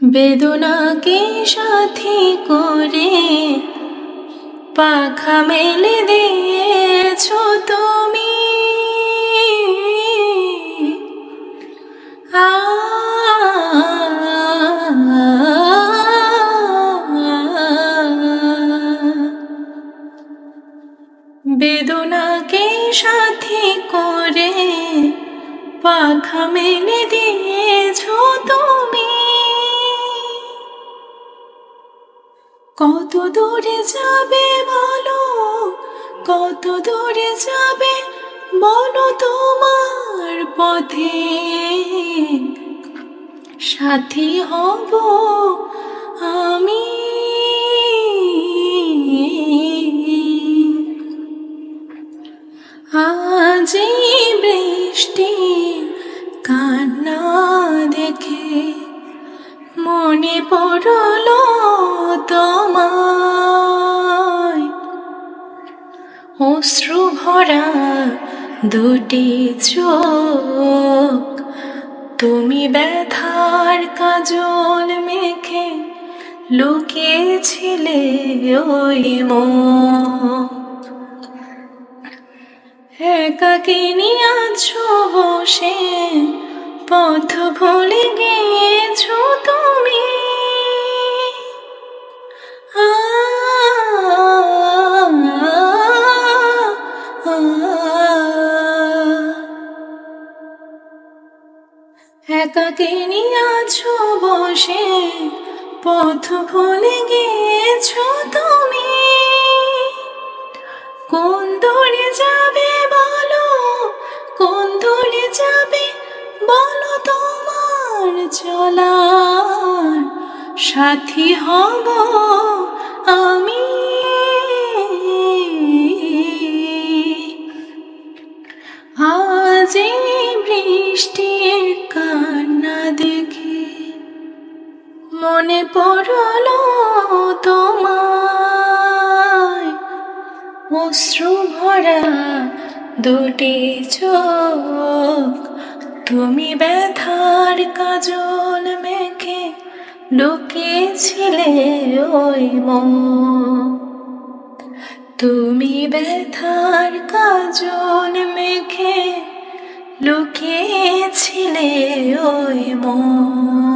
বেদনাকে সাথী করে পাখা মেলে দিয়েছো তুমি। আ বেদনাকে সাথী করে পাখা মেলে দিয়েছো তুমি। কত দূরে যাবে বলো, কত দূরে যাবে বলো, তোমার পথে সাথী হব আমি। আজ এই বৃষ্টি কান্না দেখে মনে পড়ল তোমায়। অশ্রু ভরা দুটি চোখ, তুমি ব্যথার কাজল মেখে লুকিয়েছিলে ওই মুখ। একাকিনী আছো বসে, পথ ভুলে গিয়েছো তুমি। একাকিনী আছো বসে, পথ ভুলে গিয়েছো তুমি। কোন দূরে যাবে বলো, কোন দূরে যাবে বলো, তোমার চলার সাথী হব আমি। আজ এই বৃষ্টির কান্না দেখে মনে পড়ল তোমায়। অশ্রু ভরা দুটি চোখ, তুমি ব্যথার কাজল মেখে লুকিয়েছিলে ওই মুখ। তুমি ব্যথার কাজল মেখে লুকিয়েছিলে ওই মুখ।